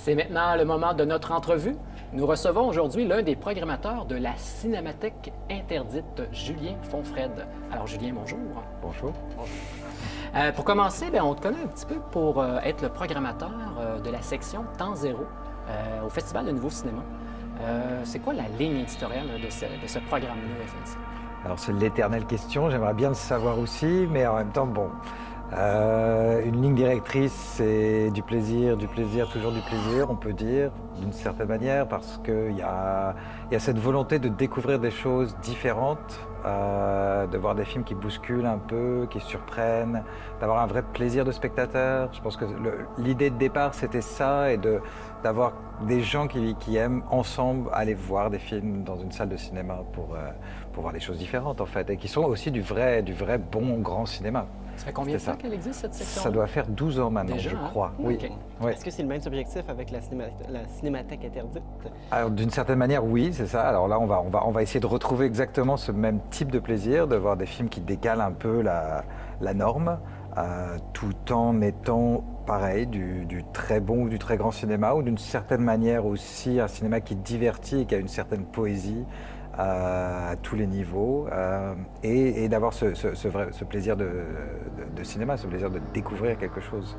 C'est maintenant le moment de notre entrevue. Nous recevons aujourd'hui l'un des programmateurs de la Cinémathèque interdite, Julien Fonfred. Alors Julien, bonjour. Bonjour. Bonjour. Pour commencer, on te connaît un petit peu pour être le programmateur de la section Temps Zéro au Festival de Nouveau Cinéma. C'est quoi la ligne éditoriale de ce programme-là, FNC? Alors c'est l'éternelle question, j'aimerais bien le savoir aussi, mais en même temps, une ligne directrice, c'est du plaisir, toujours du plaisir, on peut dire, d'une certaine manière, parce qu'il y a cette volonté de découvrir des choses différentes, de voir des films qui bousculent un peu, qui surprennent, d'avoir un vrai plaisir de spectateur. Je pense que l'idée de départ, c'était ça, et d'avoir des gens qui aiment ensemble aller voir des films dans une salle de cinéma pour voir des choses différentes, en fait, et qui sont aussi du vrai bon grand cinéma. Ça fait combien de temps qu'elle existe, cette section? Ça doit faire 12 ans maintenant, déjà, je crois. Oui. Okay. Oui. Est-ce que c'est le même objectif avec la Cinémathèque interdite? Alors, d'une certaine manière, oui, c'est ça. Alors là, on va essayer de retrouver exactement ce même type de plaisir, de voir des films qui décalent un peu la norme, tout en étant, pareil, du très bon ou du très grand cinéma, ou d'une certaine manière aussi un cinéma qui divertit et qui a une certaine poésie à tous les niveaux, et d'avoir ce plaisir de cinéma, ce plaisir de découvrir quelque chose,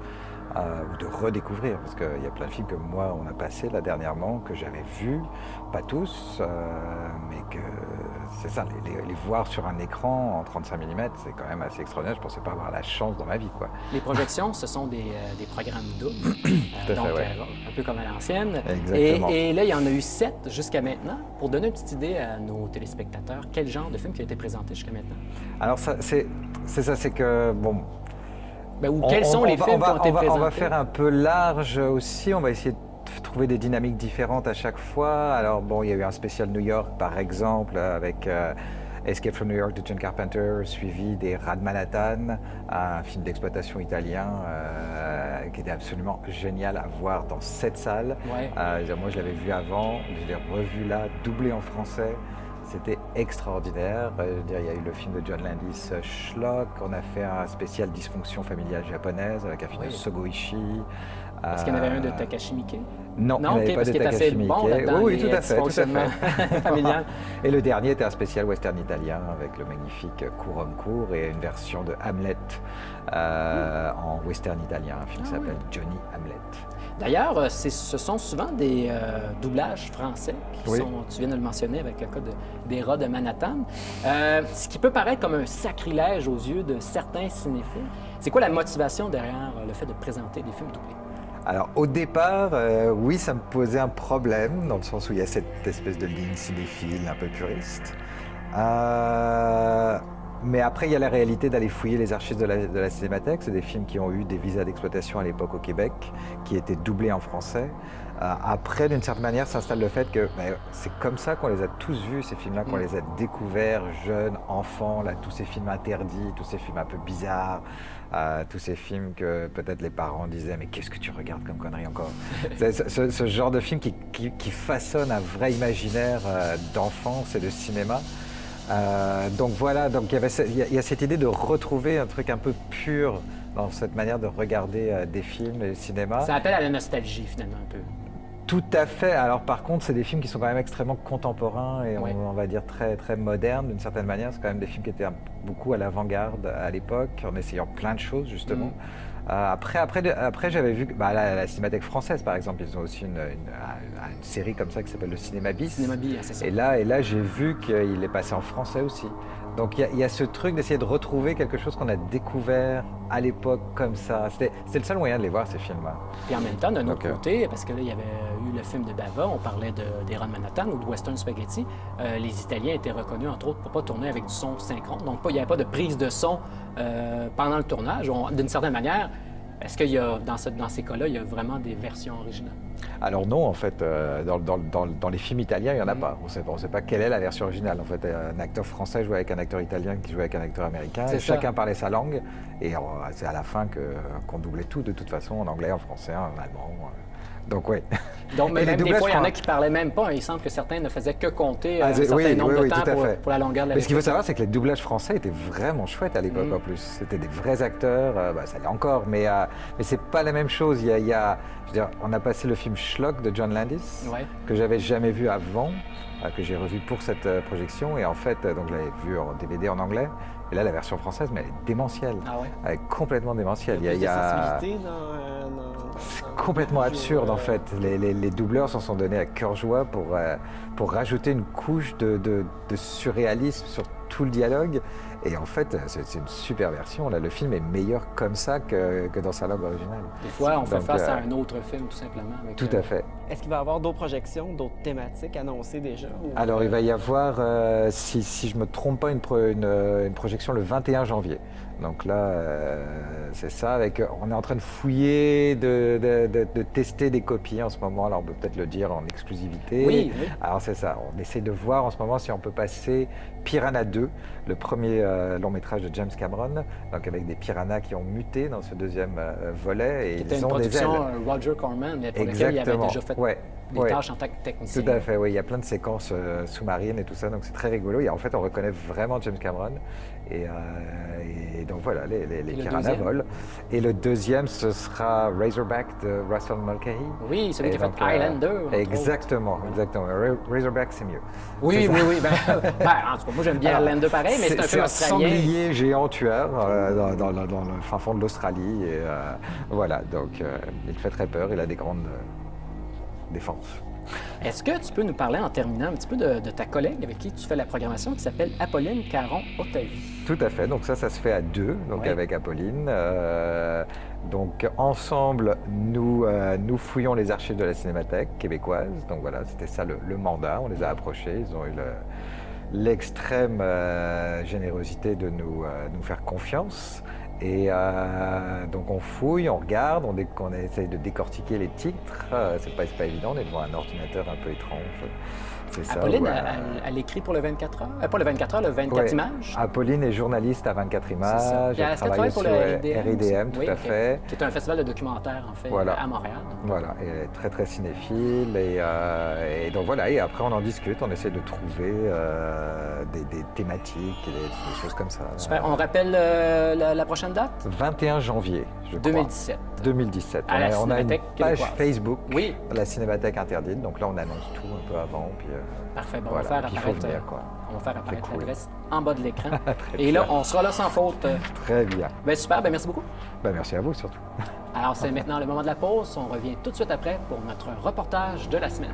ou de redécouvrir, parce qu'il y a plein de films que moi on a passés là dernièrement, que j'avais vus, pas tous, mais que c'est ça, les voir sur un écran en 35 mm, c'est quand même assez extraordinaire. Je pensais pas avoir la chance dans ma vie, quoi. Les projections, ce sont des programmes doubles, Tout à fait, ouais. Un peu comme à l'ancienne. Exactement. Et là, il y en a eu 7 jusqu'à maintenant. Pour donner une petite idée à nos téléspectateurs, quel genre de film qui a été présenté jusqu'à maintenant? Alors c'est ça, c'est que ou quels sont les films qui ont été présentés? On va faire un peu large aussi, on va essayer de trouver des dynamiques différentes à chaque fois. Alors il y a eu un spécial New York par exemple, avec Escape from New York de John Carpenter, suivi des Rats de Manhattan, un film d'exploitation italien qui était absolument génial à voir dans cette salle. Ouais. Moi je l'avais vu avant, je l'ai revu là, doublé en français. C'était extraordinaire. Il y a eu le film de John Landis, Schlock. On a fait un spécial dysfonction familiale japonaise avec un film de Sogo Ishii. Est-ce qu'il y en avait un de Takashi Miike? Non, il n'y en avait pas de Takashi Miike. Bon oui, tout à fait. Familial. Et le dernier était un spécial western italien avec le magnifique Cour et une version de Hamlet en western italien, un film qui s'appelle Johnny Hamlet. D'ailleurs, ce sont souvent des doublages français qui oui. sont, tu viens de le mentionner avec le cas des Rats de Manhattan, ce qui peut paraître comme un sacrilège aux yeux de certains cinéphiles. C'est quoi la motivation derrière le fait de présenter des films doublés? Alors au départ, oui, ça me posait un problème, dans le sens où il y a cette espèce de ligne cinéphile un peu puriste. Mais après, il y a la réalité d'aller fouiller les archives de la Cinémathèque. C'est des films qui ont eu des visas d'exploitation à l'époque au Québec, qui étaient doublés en français. Après, d'une certaine manière, s'installe le fait que c'est comme ça qu'on les a tous vus, ces films-là, qu'on les a découverts, jeunes, enfants, là, tous ces films interdits, tous ces films un peu bizarres, tous ces films que peut-être les parents disaient « mais qu'est-ce que tu regardes comme connerie encore ?» ce genre de film qui façonne un vrai imaginaire d'enfance et de cinéma. Donc voilà, donc il y a cette idée de retrouver un truc un peu pur dans cette manière de regarder des films et le cinéma. Ça appelle à la nostalgie finalement un peu. Tout à fait. Alors par contre, c'est des films qui sont quand même extrêmement contemporains et on va dire très, très modernes d'une certaine manière. C'est quand même des films qui étaient beaucoup à l'avant-garde à l'époque, en essayant plein de choses justement. Après j'avais vu que la Cinémathèque française par exemple, ils ont aussi une série comme ça qui s'appelle le Cinéma Bis. Cinéma Bis, c'est ça. Et là j'ai vu qu'il est passé en français aussi. Donc il y a ce truc d'essayer de retrouver quelque chose qu'on a découvert à l'époque comme ça. C'était le seul moyen de les voir, ces films-là. Et en même temps, d'un autre côté, parce que là, il y avait eu le film de Bava, on parlait des Rats de Manhattan ou de Western Spaghetti, les Italiens étaient reconnus, entre autres, pour ne pas tourner avec du son synchrone. Donc, il n'y avait pas de prise de son pendant le tournage. D'une certaine manière, est-ce qu'il y a, dans ces cas-là, il y a vraiment des versions originales? Alors non, en fait, dans les films italiens, il n'y en a pas. On ne sait pas quelle est la version originale. En fait, un acteur français jouait avec un acteur italien qui jouait avec un acteur américain. Et chacun parlait sa langue. Et c'est à la fin qu'on doublait tout, de toute façon, en anglais, en français, en allemand. Donc oui. Donc, Et même les des doublages fois, il y en a fran- qui parlaient même pas. Il semble que certains ne faisaient que compter Ah, un certain oui, nombre oui, de oui, temps tout à fait. pour la longueur de la Mais ce qu'il faut réplique. savoir, c'est que les doublages français étaient vraiment chouettes à l'époque en plus. C'était des vrais acteurs, ça l'est encore, mais c'est pas la même chose. Je veux dire, on a passé le film Schlock de John Landis, Ouais. que j'avais jamais vu avant, que j'ai revu pour cette projection, et en fait, donc je l'avais vu en DVD en anglais, et là la version française, mais elle est démentielle. Ah ouais. Elle est complètement démentielle. Il y a plus de sensibilité C'est dans complètement le absurde jeu, en fait. Les doubleurs s'en sont donnés à cœur joie pour rajouter une couche de surréalisme sur tout le dialogue. Et en fait, c'est une super version. Là, le film est meilleur comme ça que dans sa langue originale. Des fois, on fait Donc, face à un autre film, tout simplement. avec, Tout à fait. Est-ce qu'il va y avoir d'autres projections, d'autres thématiques annoncées déjà? Ou... Alors, il va y avoir, si je ne me trompe pas, une projection le 21 janvier. Donc là, c'est ça. On est en train de fouiller, de tester des copies en ce moment. Alors, on peut peut-être le dire en exclusivité. Oui, oui. Alors, c'est ça. On essaie de voir en ce moment si on peut passer Piranha 2, le premier long métrage de James Cameron, donc avec des piranhas qui ont muté dans ce deuxième volet. Et C'était ils une ont des ailes. production Roger Corman, mais pour laquelle il avait Exactement. déjà fait Ouais. des Ouais. tâches en tant que technicien. Tout à fait, oui. Il y a plein de séquences sous-marines et tout ça, donc c'est très rigolo. Et en fait, on reconnaît vraiment James Cameron. Et donc voilà, les le piranhas deuxième? volent. Et le deuxième, ce sera Razorback de Russell Mulcahy. Oui, celui Et qui a donc, fait Highlander. entre Exactement, autres. exactement. Razorback, c'est mieux. Oui, C'est oui, ça. oui. En tout cas, moi, j'aime bien Alors, Highlander pareil, mais c'est un film un australien. sanglier géant tueur dans le fin fond de l'Australie. Et voilà, donc il fait très peur, il a des grandes défenses. Est-ce que tu peux nous parler en terminant un petit peu de ta collègue avec qui tu fais la programmation qui s'appelle Apolline Caron-Otavi? Tout à fait, donc ça se fait à deux, donc Oui. avec Apolline. Donc ensemble, nous fouillons les archives de la Cinémathèque québécoise. Donc voilà, c'était ça le mandat, on les a approchés, ils ont eu l'extrême générosité de nous faire confiance. Et donc on fouille, on regarde, on essaye de décortiquer les titres. C'est pas évident, on est devant un ordinateur un peu étrange. C'est ça. Apolline, où, elle écrit pour le 24 heures? Pas le 24 heures, le 24 ouais. images. Apolline est journaliste à 24 C'est ça. images. Puis Elle est-ce qu'elle travaille travaille pour le sur RIDM, tout Oui, à ok. fait. Qui est un festival de documentaires, en fait, Voilà. à Montréal. Voilà, et elle est très très cinéphile et donc voilà, et après on en discute, on essaie de trouver des thématiques, des choses comme ça. Super. On rappelle la prochaine date? 21 janvier, je crois. 2017. 2017. À la On a une Cinémathèque page québécoise. Facebook, Oui. la Cinémathèque interdite, donc là on annonce tout un peu avant, puis Parfait. Bon, voilà, on va faire puis il faut apparaître, venir quoi. on va faire apparaître C'est cool. l'adresse en bas de l'écran. Très Et là, bien. on sera là sans faute. Très bien. Ben super, ben merci beaucoup. Ben, merci à vous surtout. Alors, c'est maintenant le moment de la pause. On revient tout de suite après pour notre reportage de la semaine.